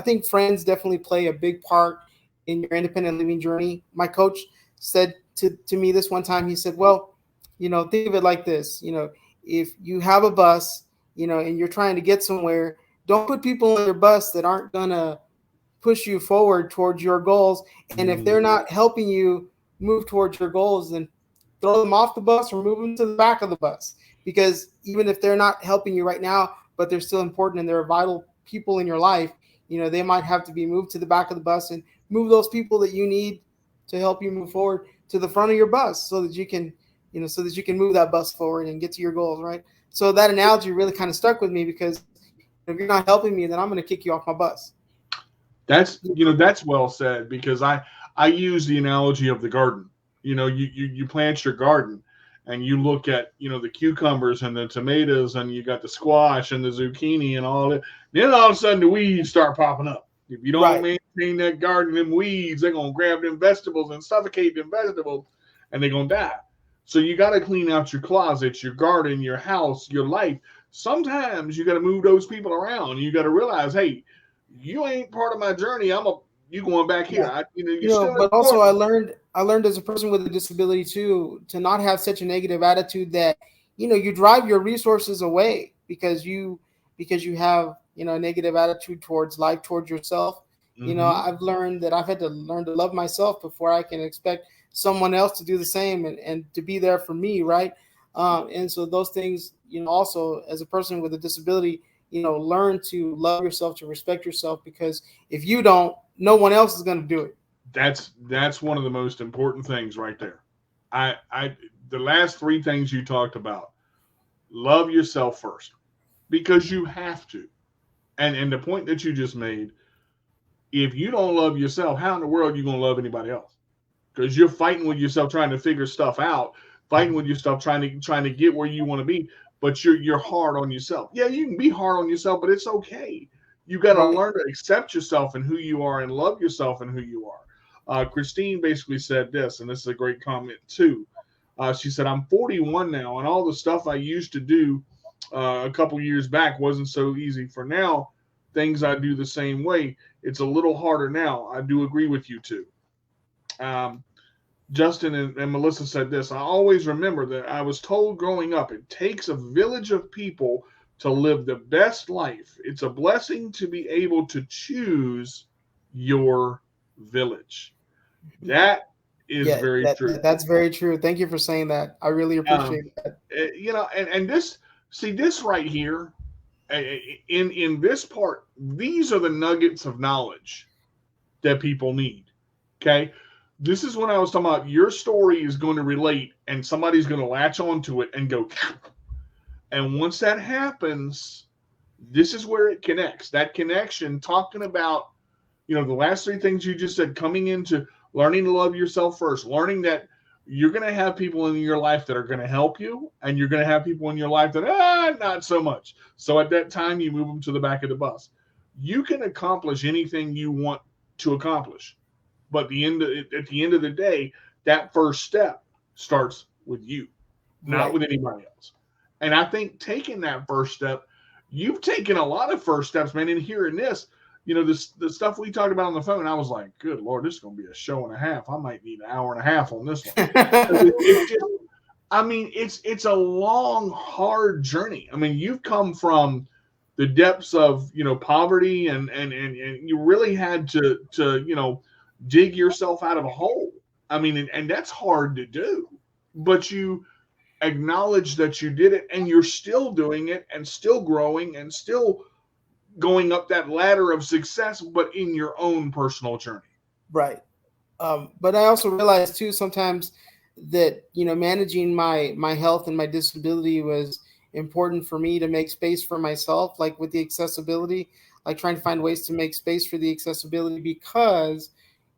think friends definitely play a big part in your independent living journey. My coach said to me this one time, he said, well, think of it like this, if you have a bus, and you're trying to get somewhere, don't put people on your bus that aren't going to push you forward towards your goals. And if they're not helping you move towards your goals, then throw them off the bus or move them to the back of the bus. Because even if they're not helping you right now, but they're still important and they're vital people in your life, they might have to be moved to the back of the bus, and move those people that you need to help you move forward to the front of your bus so that you can, move that bus forward and get to your goals. Right. So that analogy really kind of stuck with me, because if you're not helping me, then I'm going to kick you off my bus. That's well said, because I use the analogy of the garden. You plant your garden and you look at, the cucumbers and the tomatoes and you got the squash and the zucchini and all that. Then all of a sudden the weeds start popping up. If you don't maintain that garden, them weeds, they're going to grab them vegetables and suffocate them vegetables and they're going to die. So you got to clean out your closets, your garden, your house, your life. Sometimes you got to move those people around. You got to realize, hey, you ain't part of my journey. You going back here. But also I learned as a person with a disability too, to not have such a negative attitude that, you drive your resources away because you have, a negative attitude towards life, towards yourself. Mm-hmm. I've learned that I've had to learn to love myself before I can expect someone else to do the same and to be there for me. Right. And so those things, also as a person with a disability, learn to love yourself, to respect yourself, because if you don't, no one else is going to do it. That's one of the most important things right there. The last three things you talked about, love yourself first, because you have to. And the point that you just made, if you don't love yourself, how in the world are you going to love anybody else? Because you're fighting with yourself, trying to figure stuff out, fighting with yourself, trying to get where you want to be, but you're hard on yourself. Yeah, you can be hard on yourself, but it's okay. You got to learn to accept yourself and who you are and love yourself and who you are. Christine basically said this, and this is a great comment too. She said, I'm 41 now, and all the stuff I used to do a couple years back wasn't so easy. For now, things I do the same way. It's a little harder now. I do agree with you too. Justin and Melissa said this. I always remember that I was told growing up, it takes a village of people to live the best life. It's a blessing to be able to choose your village. That is very true. That's very true. Thank you for saying that. I really appreciate that. And this right here, in this part, these are the nuggets of knowledge that people need. Okay. This is when I was talking about your story is going to relate and somebody's going to latch onto it and go. And once that happens, this is where it connects. That connection, talking about, the last three things you just said, coming into learning to love yourself first, learning that you're going to have people in your life that are going to help you, and you're going to have people in your life that, not so much. So at that time, you move them to the back of the bus. You can accomplish anything you want to accomplish. But at the end of the day, that first step starts with you, not with anybody else. And I think taking that first step, you've taken a lot of first steps, man. And hearing this, the stuff we talked about on the phone, I was like, good Lord, this is going to be a show and a half. I might need an hour and a half on this one. It's a long, hard journey. I mean, you've come from the depths of, poverty and you really had to dig yourself out of a hole. I mean, and that's hard to do, but you acknowledge that you did it and you're still doing it and still growing and still going up that ladder of success, but in your own personal journey. Right. But I also realized too, sometimes that, managing my health and my disability was important for me to make space for myself, like with the accessibility, like trying to find ways to make space for the accessibility, because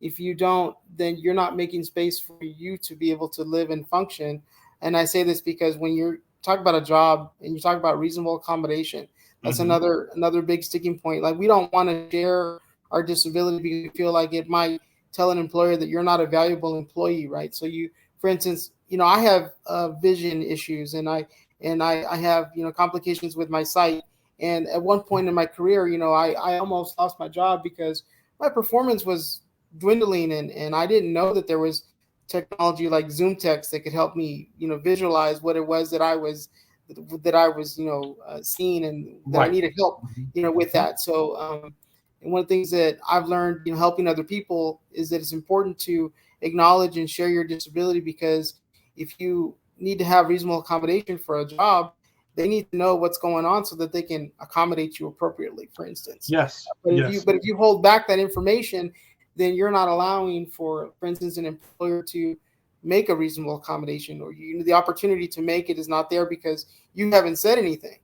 if you don't, then you're not making space for you to be able to live and function. And I say this because when you're talking about a job and you talk about reasonable accommodation, that's another big sticking point. Like, we don't want to share our disability because we feel like it might tell an employer that you're not a valuable employee, right? So for instance, I have vision issues and I have, complications with my sight. And at one point in my career, I almost lost my job because my performance was dwindling and I didn't know that there was technology like Zoom text that could help me, visualize what it was that I was seeing and that I needed help, with that. So, and one of the things that I've learned, helping other people is that it's important to acknowledge and share your disability, because if you need to have reasonable accommodation for a job, they need to know what's going on so that they can accommodate you appropriately, for instance. Yes. But if you hold back that information, then you're not allowing for instance, an employer to make a reasonable accommodation, or the opportunity to make it is not there because you haven't said anything.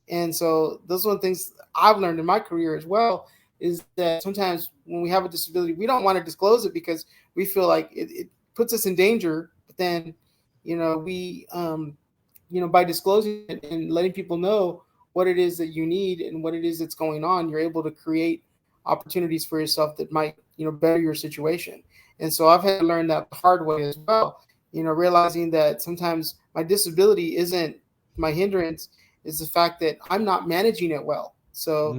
And so those are the things I've learned in my career as well, is that sometimes when we have a disability, we don't want to disclose it because we feel like it puts us in danger then, we, by disclosing it and letting people know what it is that you need and what it is that's going on, you're able to create opportunities for yourself that might, better your situation. And so I've had to learn that the hard way as well, realizing that sometimes my disability isn't my hindrance, is the fact that I'm not managing it well. So,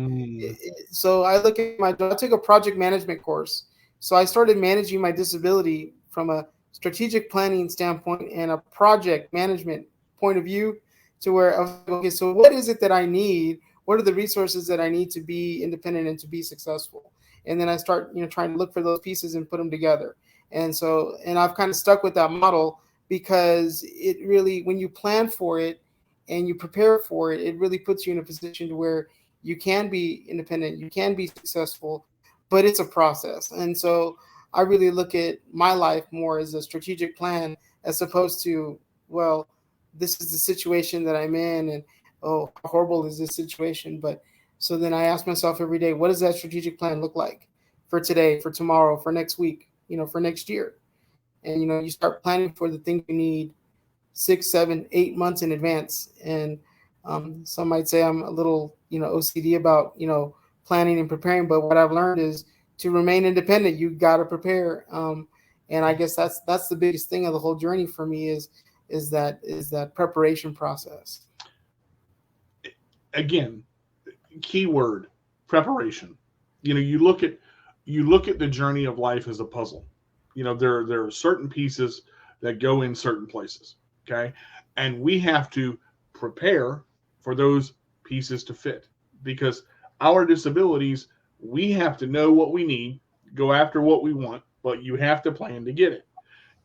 so I took a project management course. So I started managing my disability from a strategic planning standpoint and a project management point of view, to where I was like, okay, so what is it that I need? What are the resources that I need to be independent and to be successful? And then I start, trying to look for those pieces and put them together. And so, and I've kind of stuck with that model, because it really, when you plan for it and you prepare for it, it really puts you in a position to where you can be independent, you can be successful, but it's a process. And so I really look at my life more as a strategic plan, as opposed to, well, this is the situation that I'm in, and oh, how horrible is this situation? But so then I ask myself every day, what does that strategic plan look like for today, for tomorrow, for next week, for next year? And, you start planning for the things you need 6, 7, 8 months in advance. And some might say I'm a little, OCD about, planning and preparing. But what I've learned is to remain independent, you got to prepare. And I guess that's the biggest thing of the whole journey for me is that preparation process. Again, keyword preparation. You look at the journey of life as a puzzle. There are certain pieces that go in certain places. Okay. And we have to prepare for those pieces to fit, because our disabilities, we have to know what we need, go after what we want, but you have to plan to get it.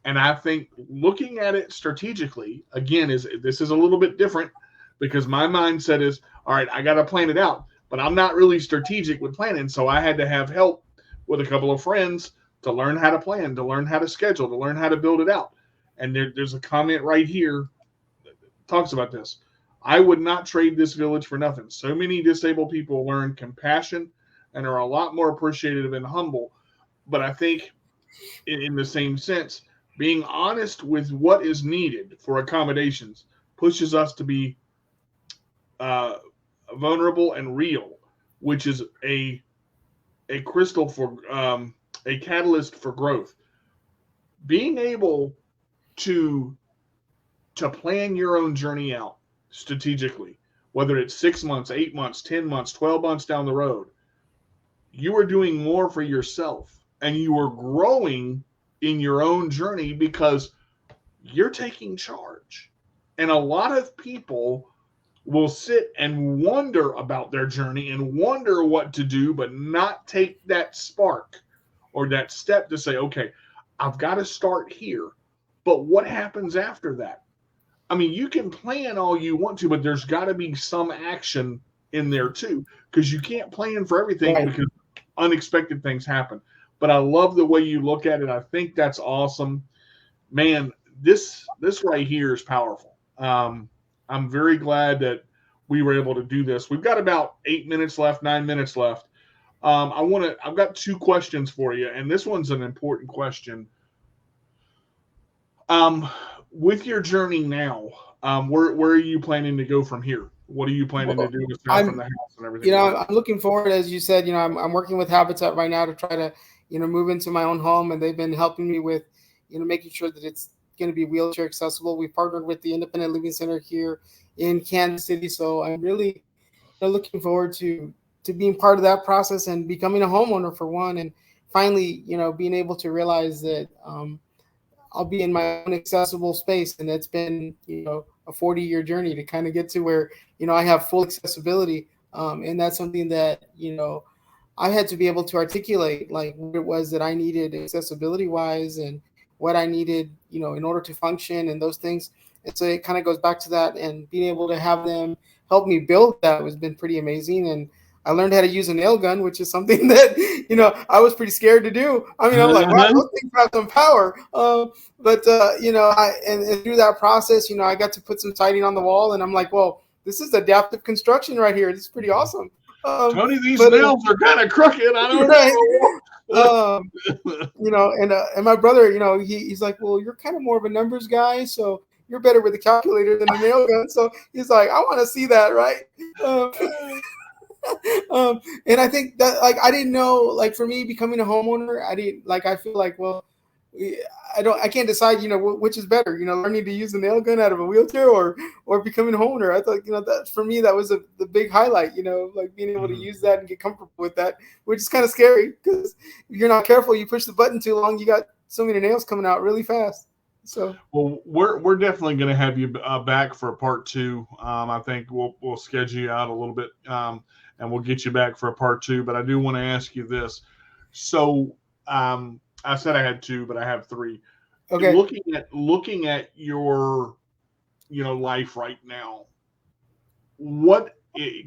And I think looking at it strategically, again, this is a little bit different, because my mindset is, all right, I got to plan it out, but I'm not really strategic with planning. So I had to have help with a couple of friends to learn how to plan, to learn how to schedule, to learn how to build it out. And there's a comment right here that talks about this. I would not trade this village for nothing. So many disabled people learn compassion and are a lot more appreciative and humble. But I think in the same sense, being honest with what is needed for accommodations pushes us to be vulnerable and real, which is a crystal for a catalyst for growth. Being able to plan your own journey out strategically, whether it's 6 months, 8 months, 10 months, 12 months down the road, you are doing more for yourself, and you are growing in your own journey because you're taking charge. And a lot of people will sit and wonder about their journey and wonder what to do, but not take that spark or that step to say, okay, I've got to start here. But what happens after that? I mean, you can plan all you want to, but there's got to be some action in there too, because you can't plan for everything, right, because unexpected things happen. But I love the way you look at it. I think that's awesome. Man, this right here is powerful. I'm very glad that we were able to do this. We've got about 8 minutes left, 9 minutes left. I've got 2 questions for you, and this one's an important question. With your journey now, where are you planning to go from here? What are you planning to do from the house and everything? I'm looking forward, as you said, I'm working with Habitat right now to try to, move into my own home, and they've been helping me with, making sure that it's going to be wheelchair accessible. We partnered with the Independent Living Center here in Kansas City, so I'm really looking forward to being part of that process and becoming a homeowner for one, and finally, being able to realize that I'll be in my own accessible space. And it's been, a 40-year journey to kind of get to where, I have full accessibility. And that's something that, I had to be able to articulate, like what it was that I needed accessibility wise and what I needed, in order to function and those things. And so it kind of goes back to that, and being able to have them help me build that has been pretty amazing. And I learned how to use a nail gun, which is something that, I was pretty scared to do. I mean, I'm like, wow, those things have some power. But and through that process, I got to put some siding on the wall, and I'm like, well, this is adaptive construction right here. This is pretty awesome. Tony, these nails are kind of crooked. I don't know. And my brother, he's like, well, you're kind of more of a numbers guy, so you're better with the calculator than the nail gun. So he's like, I want to see that, right? Um, and I think that, like, I didn't know, like, for me becoming a homeowner, I feel like, well, I can't decide, which is better, learning to use the nail gun out of a wheelchair or becoming a homeowner. I thought, that for me, that was the big highlight, like being able to use that and get comfortable with that, which is kind of scary because if you're not careful, you push the button too long, you got so many nails coming out really fast. So, well, we're definitely going to have you back for a part 2. I think we'll schedule you out a little bit, and we'll get you back for a part 2. But I do want to ask you this. So, I said I had 2, but I have 3. okay. Looking at your, life right now, what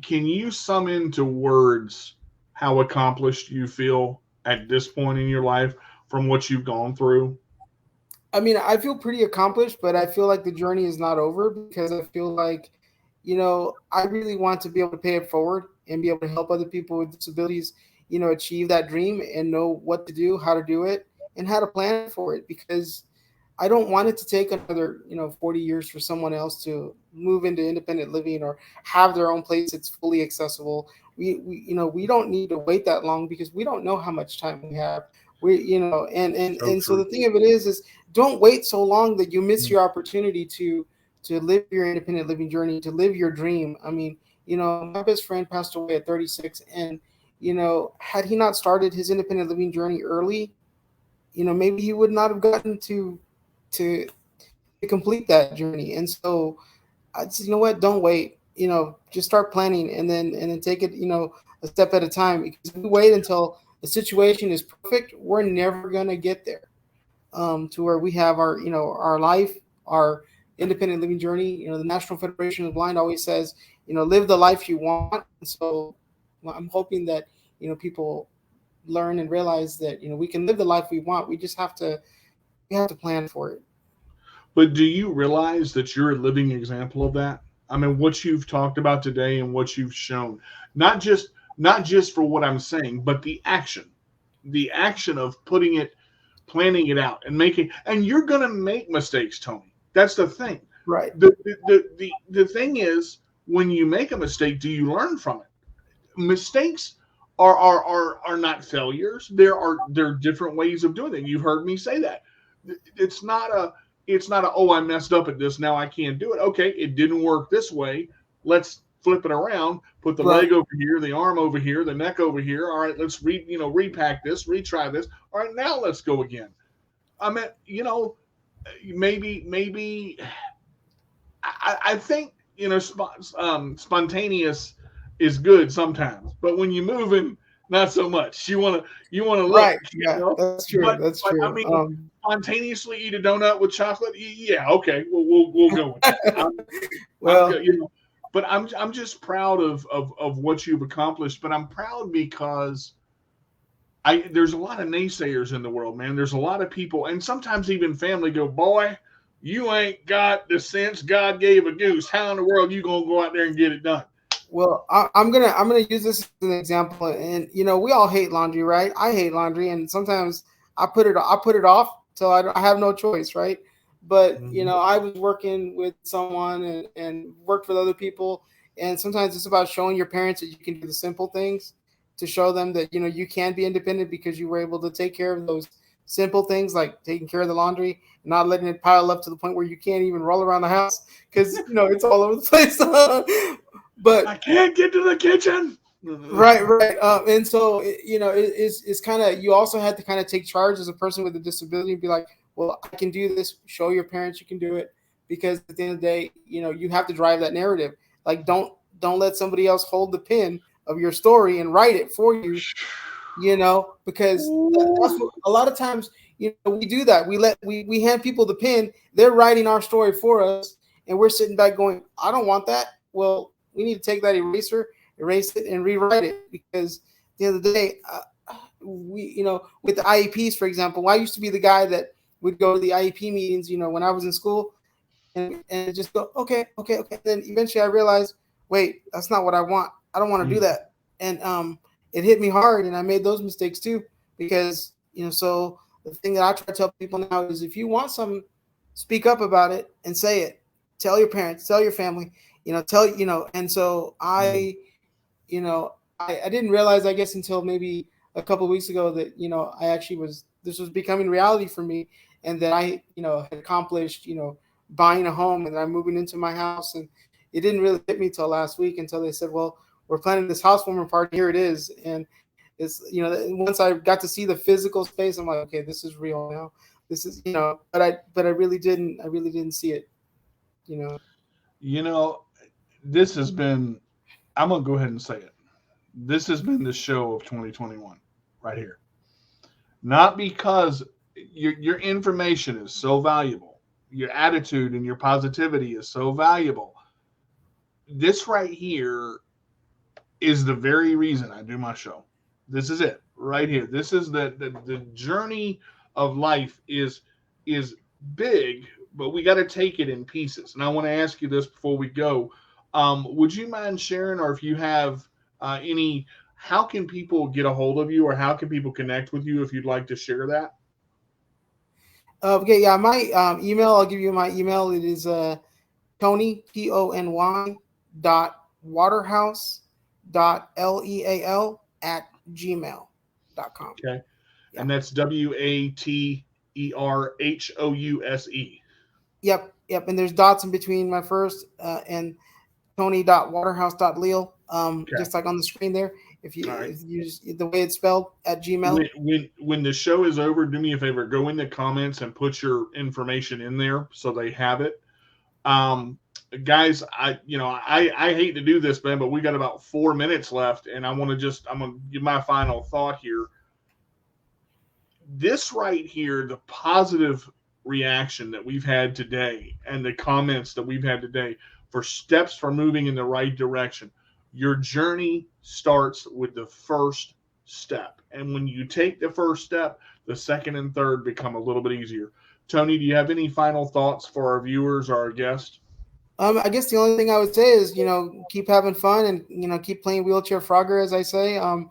can you sum into words how accomplished you feel at this point in your life from what you've gone through? I mean, I feel pretty accomplished, but I feel like the journey is not over because I feel like, I really want to be able to pay it forward and be able to help other people with disabilities, achieve that dream and know what to do, how to do it, and how to plan for it. Because I don't want it to take another, 40 years for someone else to move into independent living or have their own place that's fully accessible. We don't need to wait that long because we don't know how much time we have. So the thing of it is don't wait so long that you miss your opportunity to live your independent living journey, to live your dream. I mean, my best friend passed away at 36, and had he not started his independent living journey early, maybe he would not have gotten to complete that journey. And so I just, what, don't wait, just start planning and then take it, a step at a time. Because if we wait until the situation is perfect, we're never going to get there, to where we have our, our life, our independent living journey. The National Federation of the Blind always says, live the life you want. And so I'm hoping that, people learn and realize that, we can live the life we want. We just have to plan for it. But do you realize that you're a living example of that? I mean, what you've talked about today and what you've shown, not just for what I'm saying, but the action of planning it out and and you're going to make mistakes, Tony. That's the thing. Right. The thing is, when you make a mistake, do you learn from it? Mistakes are not failures. There are different ways of doing it. You've heard me say that. It's not a oh, I messed up at this, now I can't do it. Okay, it didn't work this way. Let's flip it around, put the leg over here, the arm over here, the neck over here. All right, let's repack this, retry this. All right, now let's go again. I mean, maybe I think spontaneous is good sometimes, but when you're moving, not so much. You want to look. Right. Yeah, that's true. That's true. I mean, spontaneously eat a donut with chocolate. Yeah. Okay. We'll go with that. But I'm just proud of what you've accomplished. But I'm proud because there's a lot of naysayers in the world, man. There's a lot of people, and sometimes even family go, boy, you ain't got the sense God gave a goose. How in the world you gonna go out there and get it done? Well, I'm gonna use this as an example, and we all hate laundry, right? I hate laundry, and sometimes I put it off till I have no choice, right? But I was working with someone and worked with other people, and sometimes it's about showing your parents that you can do the simple things, to show them that you can be independent because you were able to take care of those simple things like taking care of the laundry, not letting it pile up to the point where you can't even roll around the house because it's all over the place. But I can't get to the kitchen. Right. And so, it's kind of, you also had to kind of take charge as a person with a disability and be like, well, I can do this. Show your parents you can do it, because at the end of the day, you have to drive that narrative. Like, don't let somebody else hold the pen of your story and write it for you, because that's what, a lot of times, we do that. We hand people the pen, they're writing our story for us, and we're sitting back going, I don't want that. Well, we need to take that eraser, erase it, and rewrite it, because at the end of the day, with the IEPs, for example, I used to be the guy that would go to the IEP meetings, when I was in school, and just go, okay. Then eventually I realized, wait, that's not what I want. I don't want to do that. And it hit me hard, and I made those mistakes too. because, so the thing that I try to tell people now is if you want something, speak up about it and say it. Tell your parents, tell your family, and so I didn't realize, I guess, until maybe a couple of weeks ago that, I actually this was becoming reality for me, and that I, had accomplished, buying a home, and I'm moving into my house. And it didn't really hit me till last week until they said, well, we're planning this housewarming party. Here it is. And it's, once I got to see the physical space, I'm like, okay, this is real now. This is, but I really didn't see it, This has been, I'm going to go ahead and say it. This has been the show of 2021 right here. Not because your information is so valuable, your attitude and your positivity is so valuable. This right here is the very reason I do my show. This is it right here. This is the journey of life is big, but we got to take it in pieces. And I want to ask you this before we go. Would you mind sharing, or if you have how can people get a hold of you, or how can people connect with you if you'd like to share that? Okay, yeah, my email, I'll give you my email. It is Tony, TONY, Waterhouse.leal@gmail.com. Okay. Yeah. And that's WATERHOUSE. Yep. And there's dots in between my first and Tony.Waterhouse.Leal. Just like on the screen there. If you use the way it's spelled at Gmail. When the show is over, do me a favor, go in the comments and put your information in there so they have it. Guys, I hate to do this, man, but we got about 4 minutes left, and I'm gonna give my final thought here. This right here, the positive reaction that we've had today and the comments that we've had today for steps for moving in the right direction. Your journey starts with the first step. And when you take the first step, the second and third become a little bit easier. Tony, do you have any final thoughts for our viewers or our guests? I guess the only thing I would say is, keep having fun and, keep playing Wheelchair Frogger, as I say. And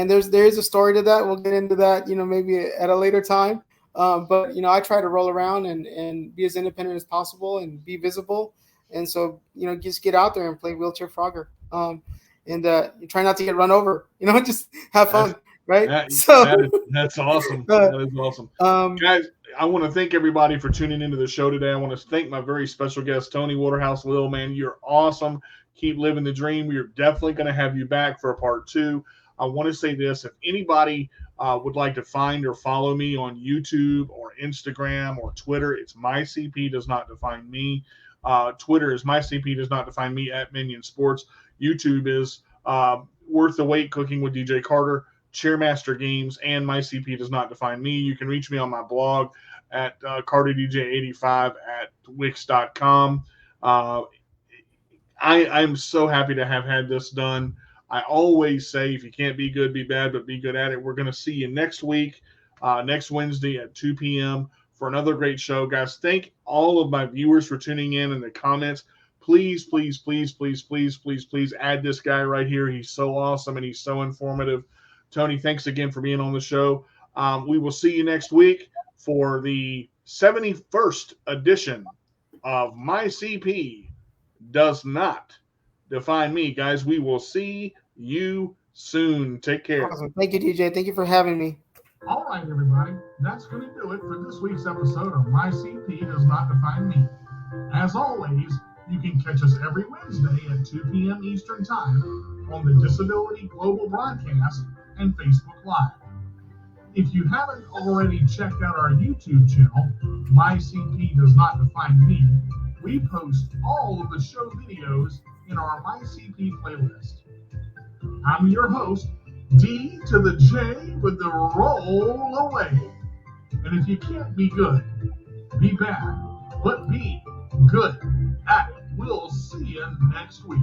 there is a story to that. We'll get into that, maybe at a later time. But, I try to roll around and be as independent as possible and be visible. And so, just get out there and play Wheelchair Frogger. And try not to get run over, just have fun. Right. That's awesome. That is awesome. Guys, I want to thank everybody for tuning into the show today. I want to thank my very special guest, Tony Waterhouse Leal. Man, you're awesome. Keep living the dream. We are definitely going to have you back for a part 2. I want to say this. If anybody would like to find or follow me on YouTube or Instagram or Twitter, it's My CP Does Not Define Me. Twitter is My CP Does Not Define Me at Minion Sports. YouTube is Worth the Wait Cooking with DJ Carter, Chairmaster Games, and My CP Does Not Define Me. You can reach me on my blog at CarterDJ85 at Wix.com. I'm so happy to have had this done. I always say, if you can't be good, be bad, but be good at it. We're going to see you next week, next Wednesday at 2 p.m. for another great show. Guys, thank all of my viewers for tuning in the comments. Please, please, please, please, please, please, please add this guy right here. He's so awesome and he's so informative. Tony, thanks again for being on the show. We will see you next week for the 71st edition of My CP Does Not Define Me. Guys, we will see you soon. Take care. Awesome. Thank you, DJ. Thank you for having me. All right, everybody. That's going to do it for this week's episode of My CP Does Not Define Me. As always, you can catch us every Wednesday at 2 p.m. Eastern Time on the Disability Global Broadcast and Facebook Live. If you haven't already checked out our YouTube channel, My CP Does Not Define Me, we post all of the show videos in our My CP playlist. I'm your host, D to the J with the roll away. And if you can't be good, be bad, but be good at it. We'll see you next week.